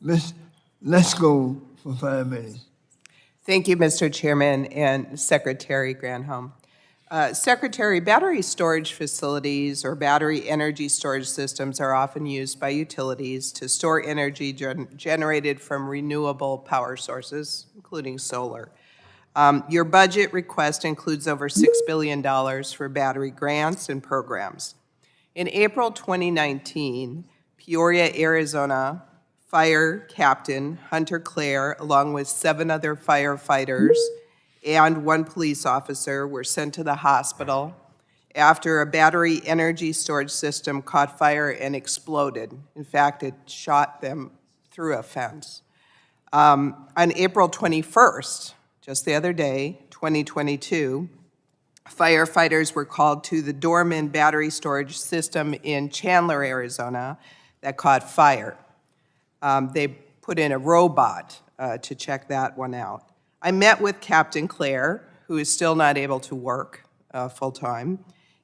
Ms. Lesko for 5 minutes. Thank you, Mr. Chairman and Secretary Granholm. Secretary, battery storage facilities or battery energy storage systems are often used by utilities to store energy generated from renewable power sources, including solar. Your budget request includes over $6 billion for battery grants and programs. In April 2019, Peoria, Arizona, Fire Captain Hunter Clare, along with 7 other firefighters and 1 police officer, were sent to the hospital after a battery energy storage system caught fire and exploded. In fact, it shot them through a fence. On April 21st, just the other day, 2022, firefighters were called to the Dorman battery storage system in Chandler, Arizona, that caught fire. They put in a robot to check that one out. I met with Captain Clare, who is still not able to work full-time,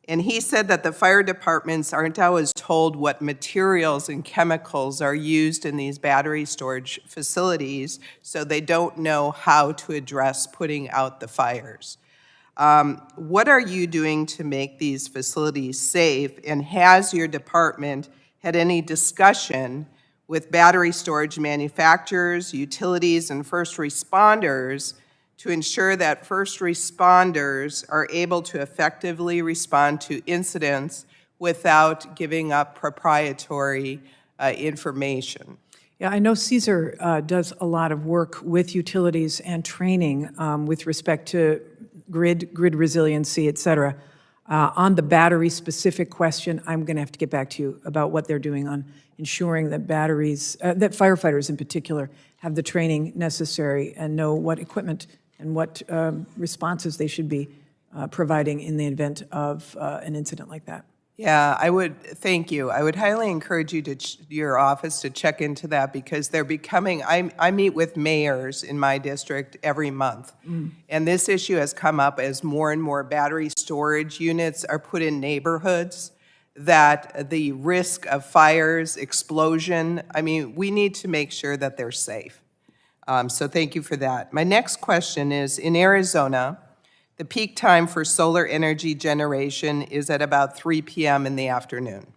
and he said that the fire departments aren't always told what materials and chemicals are used in these battery storage facilities, so they don't know how to address putting out the fires. What are you doing to make these facilities safe, and has your department had any discussion with battery storage manufacturers, utilities, and first responders to ensure that first responders are able to effectively respond to incidents without giving up proprietary information? Yeah, I know CSER does a lot of work with utilities and training with respect to grid resiliency, et cetera. On the battery-specific question, I'm going to have to get back to you about what they're doing on ensuring that batteries, that firefighters in particular, have the training necessary and know what equipment and what responses they should be providing in the event of an incident like that. Yeah, thank you. I would highly encourage you your office to check into that, because they're becoming, I meet with mayors in my district every month, and this issue has come up as more and more battery storage units are put in neighborhoods, that the risk of fires, explosion, I mean, we need to make sure that they're safe. So thank you for that. My next question is, in Arizona, the peak time for solar energy generation is at about 3 p.m. in the afternoon,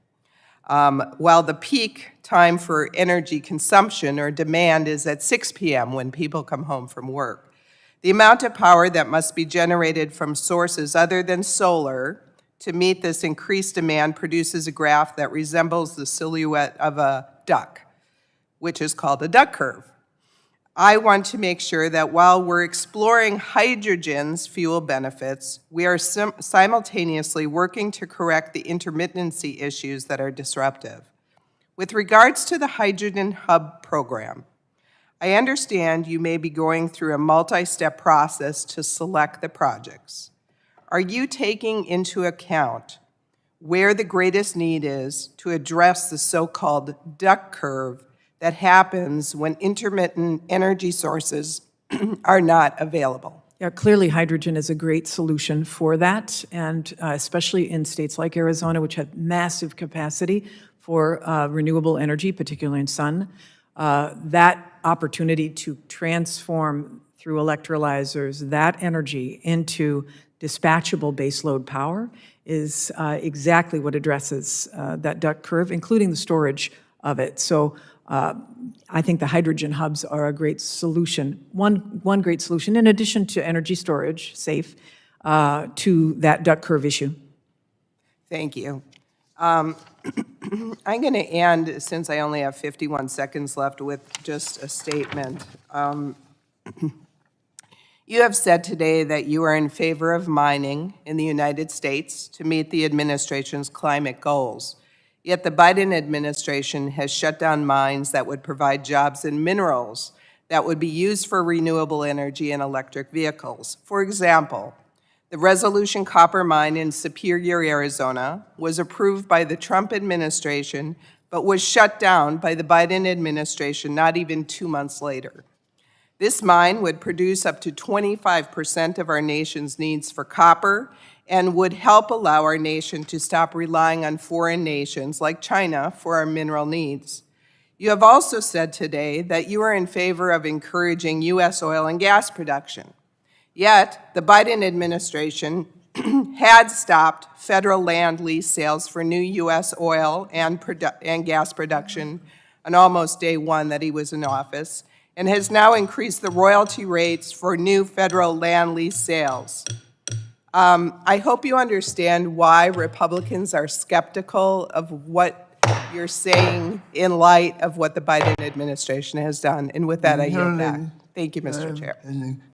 while the peak time for energy consumption or demand is at 6 p.m. when people come home from work. The amount of power that must be generated from sources other than solar to meet this increased demand produces a graph that resembles the silhouette of a duck, which is called a duck curve. I want to make sure that while we're exploring hydrogen's fuel benefits, we are simultaneously working to correct the intermittency issues that are disruptive. With regards to the Hydrogen Hub program, I understand you may be going through a multi-step process to select the projects. Are you taking into account where the greatest need is to address the so-called duck curve that happens when intermittent energy sources are not available? Yeah, clearly hydrogen is a great solution for that, and especially in states like Arizona, which have massive capacity for renewable energy, particularly in sun. That opportunity to transform through electrolyzers that energy into dispatchable baseload power is exactly what addresses that duck curve, including the storage of it. So I think the hydrogen hubs are a great solution, one great solution, in addition to energy storage, safe, to that duck curve issue. Thank you. I'm going to end, since I only have 51 seconds left, with just a statement. You have said today that you are in favor of mining in the United States to meet the administration's climate goals. Yet the Biden administration has shut down mines that would provide jobs in minerals that would be used for renewable energy and electric vehicles. For example, the Resolution copper mine in Superior, Arizona, was approved by the Trump administration, but was shut down by the Biden administration not even 2 months later. This mine would produce up to 25% of our nation's needs for copper and would help allow our nation to stop relying on foreign nations like China for our mineral needs. You have also said today that you are in favor of encouraging U.S. oil and gas production. Yet, the Biden administration had stopped federal land lease sales for new U.S. oil and gas production on almost day one that he was in office, and has now increased the royalty rates for new federal land lease sales. I hope you understand why Republicans are skeptical of what you're saying in light of what the Biden administration has done. And with that, I yield back. Thank you, Mr. Chair.